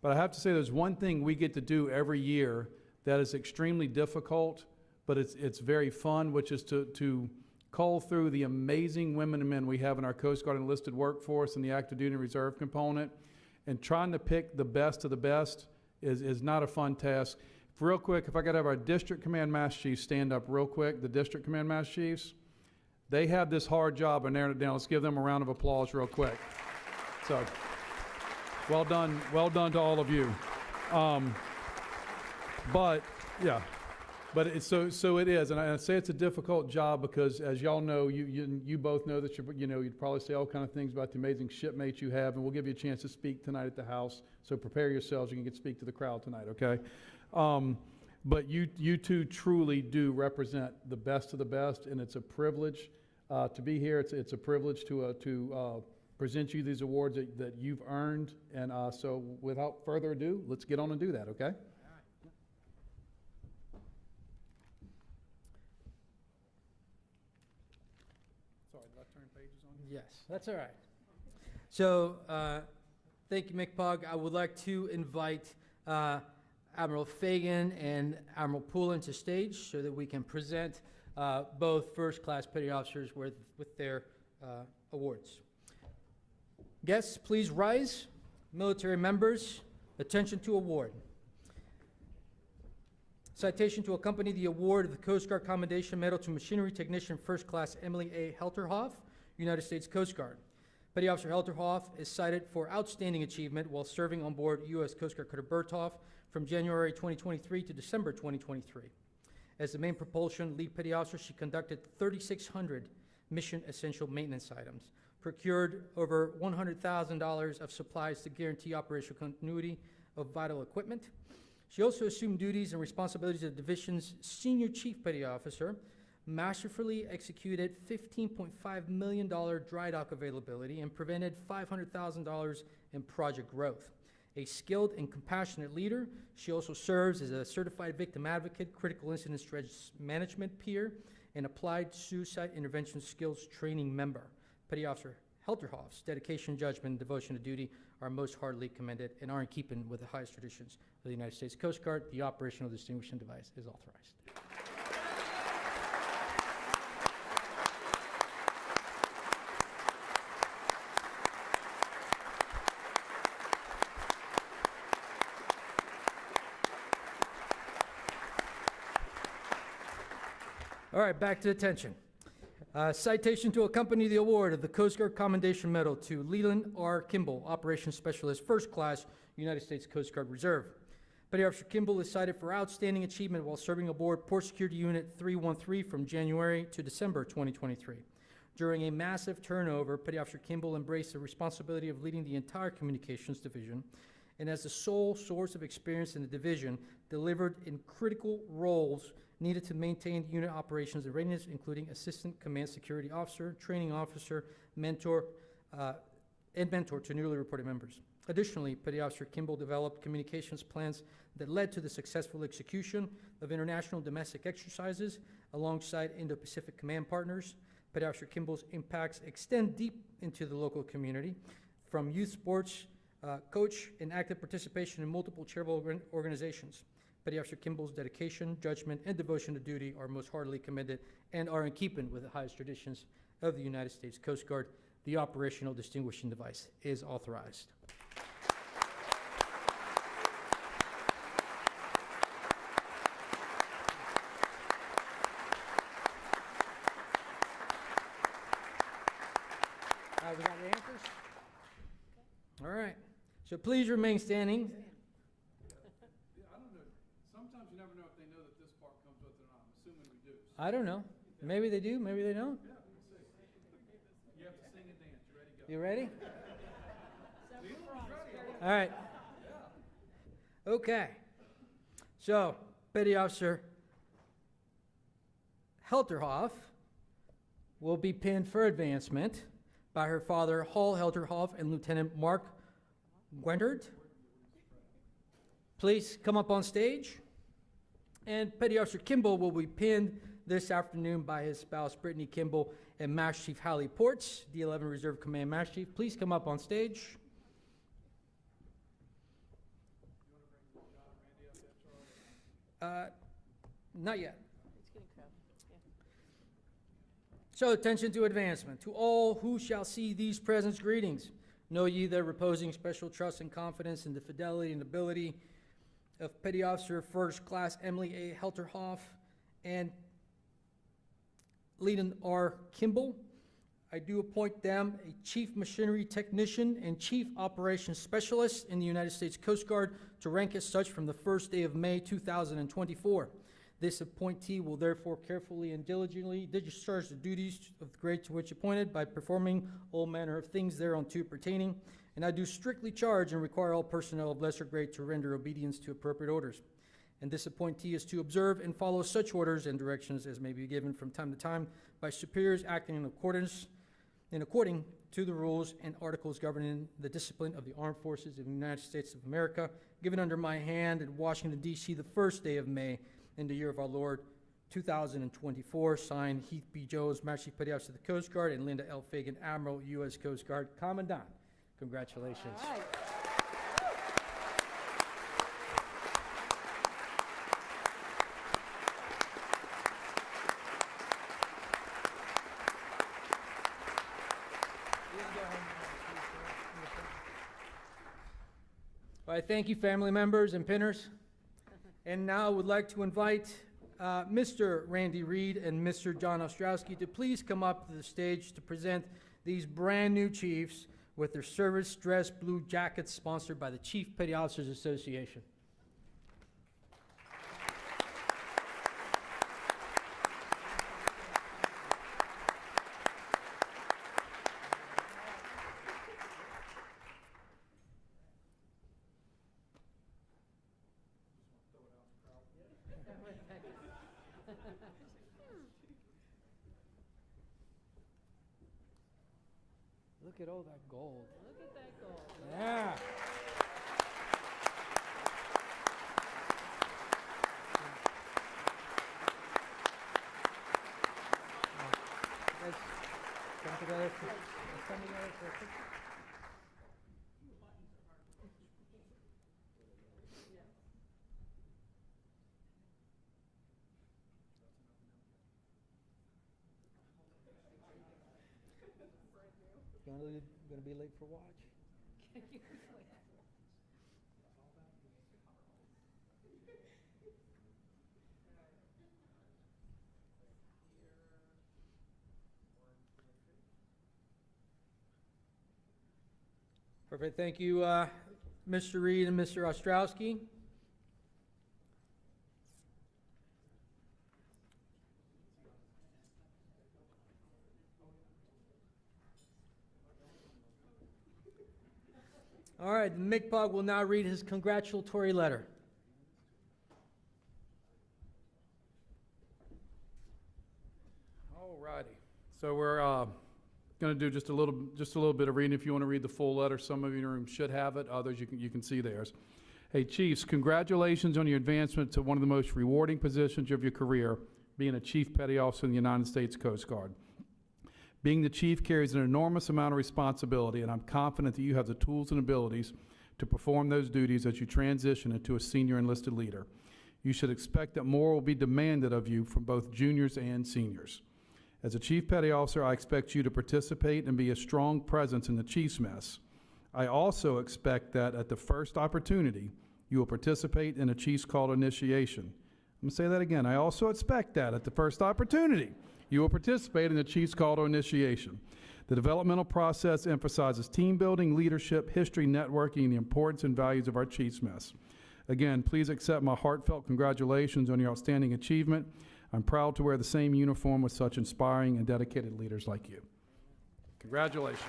But I have to say there's one thing we get to do every year that is extremely difficult, but it's very fun, which is to cull through the amazing women and men we have in our Coast Guard enlisted workforce and the active duty and reserve component. And trying to pick the best of the best is not a fun task. Real quick, if I could have our District Command Master Chiefs stand up real quick, the District Command Master Chiefs, they have this hard job of narrowing it down. Let's give them a round of applause real quick. So, well done to all of you. But so it is, and I say it's a difficult job because, as y'all know, you both know that you'd probably say all kind of things about the amazing shipmates you have, and we'll give you a chance to speak tonight at the House. So prepare yourselves; you can get to speak to the crowd tonight, okay? But you two truly do represent the best of the best, and it's a privilege to be here. It's a privilege to present you these awards that you've earned, and so without further ado, let's get on and do that, okay? Sorry, did I turn pages on you? Yes, that's all right. So, thank you, McPog. I would like to invite Admiral Fagan and Admiral Poulin to stage so that we can present both first-class petty officers with their awards. Guests, please rise. Military members, attention to award. Citation to accompany the award of the Coast Guard Commendation Medal to Machinery Technician First Class Emily A. Helterhoff, United States Coast Guard. Petty Officer Helterhoff is cited for outstanding achievement while serving on board U.S. Coast Guard Cutter Berthoff from January 2023 to December 2023. As the main propulsion lead petty officer, she conducted 3,600 mission essential maintenance items, procured over $100,000 of supplies to guarantee operational continuity of vital equipment. She also assumed duties and responsibilities of the division's senior chief petty officer, masterfully executed $15.5 million dry dock availability, and prevented $500,000 in project growth. A skilled and compassionate leader, she also serves as a certified victim advocate, critical incident stress management peer, and applied suicide intervention skills training member. Petty Officer Helterhoff's dedication, judgment, and devotion to duty are most heartily commended and are in keeping with the highest traditions of the United States Coast Guard. The operational distinguishing device is authorized. All right, back to attention. Citation to accompany the award of the Coast Guard Commendation Medal to Leland R. Kimball, Operations Specialist, First Class, United States Coast Guard Reserve. Petty Officer Kimball is cited for outstanding achievement while serving aboard Port Security Unit 313 from January to December 2023. During a massive turnover, Petty Officer Kimball embraced the responsibility of leading the entire communications division, and as the sole source of experience in the division, delivered in critical roles needed to maintain unit operations and readiness, including Assistant Command Security Officer, Training Officer, Mentor, and mentor to newly reported members. Additionally, Petty Officer Kimball developed communications plans that led to the successful execution of international domestic exercises alongside Indo-Pacific Command partners. Petty Officer Kimball's impacts extend deep into the local community, from youth sports, coach, and active participation in multiple charitable organizations. Petty Officer Kimball's dedication, judgment, and devotion to duty are most heartily commended and are in keeping with the highest traditions of the United States Coast Guard. The operational distinguishing device is authorized. We got the answers? All right. So please remain standing. I don't know, sometimes you never know if they know that this part comes with it or not. I'm assuming we do. I don't know. Maybe they do, maybe they don't. Yeah, we'll see. You have to sing and dance. You ready? Go. You ready? All right. Okay. So, Petty Officer Helterhoff will be pinned for advancement by her father, Hall Helterhoff, and Lieutenant Mark Gwendert. Please come up on stage. And Petty Officer Kimball will be pinned this afternoon by his spouse, Brittany Kimball, and Master Chief Hallie Ports, D11 Reserve Command Master Chief. Please come up on stage. Not yet. So, attention to advancement. To all who shall see these presents, greetings. Know ye that reposing special trust and confidence in the fidelity and ability of Petty Officer First Class Emily A. Helterhoff and Lieutenant R. Kimball. I do appoint them a Chief Machinery Technician and Chief Operations Specialist in the United States Coast Guard to rank as such from the first day of May 2024. This appointee will therefore carefully and diligently discharge the duties of the grade to which appointed by performing all manner of things thereunto pertaining, and I do strictly charge and require all personnel of lesser grade to render obedience to appropriate orders. And this appointee is to observe and follow such orders and directions as may be given from time to time by superiors acting according to the rules and articles governing the discipline of the Armed Forces of the United States of America, given under my hand in Washington, D.C., the first day of May in the year of our Lord, 2024. Signed, Heath B. Jones, Master Chief Petty Officer of the Coast Guard, and Linda L. Fagan, Admiral, U.S. Coast Guard Commandant. Congratulations. All right. All right, thank you, family members and pinners. And now I would like to invite Mr. Randy Reed and Mr. John Ostrowski to please come up to the stage to present these brand new chiefs with their service dress blue jackets sponsored by the Chief Petty Officers Association. Look at all that gold. Look at that goal. Yeah. Let's come together for a picture. Gonna be late for watch. Perfect. Thank you, Mr. Reed and Mr. Ostrowski. All right, MCPOG will now read his congratulatory letter. All righty. So we're going to do just a little bit of reading. If you want to read the full letter, some of you in the room should have it. Others, you can see theirs. Hey, Chiefs, congratulations on your advancement to one of the most rewarding positions of your career, being a Chief Petty Officer in the United States Coast Guard. Being the Chief carries an enormous amount of responsibility, and I'm confident that you have the tools and abilities to perform those duties as you transition into a senior enlisted leader. You should expect that more will be demanded of you from both juniors and seniors. As a Chief Petty Officer, I expect you to participate and be a strong presence in the Chief's Mess. I also expect that at the first opportunity, you will participate in a Chief's Call initiation. I'm going to say that again. I also expect that at the first opportunity, you will participate in the Chief's Call to initiation. The developmental process emphasizes team building, leadership, history, networking, and the importance and values of our Chief's Mess. Again, please accept my heartfelt congratulations on your outstanding achievement. I'm proud to wear the same uniform with such inspiring and dedicated leaders like you. Congratulations.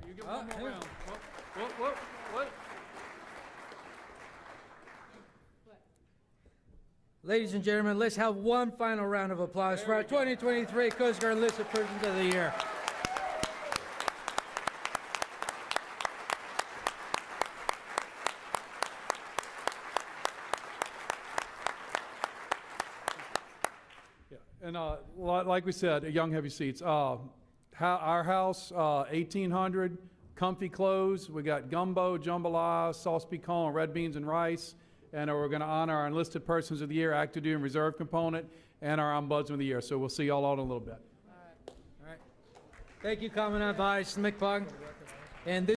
You get one more round. What? Ladies and gentlemen, let's have one final round of applause for our 2023 Coast Guard Enlisted Persons of the Year. Yeah, and like we said, young heavy seats. Our house, 1800, comfy clothes. We got gumbo, jambalaya, sauce piquant, red beans and rice. And we're going to honor our Enlisted Persons of the Year, Active Duty and Reserve component, and our Ombudsman of the Year. So we'll see y'all in a little bit. All right. Thank you, Commandant Vice McPug. And this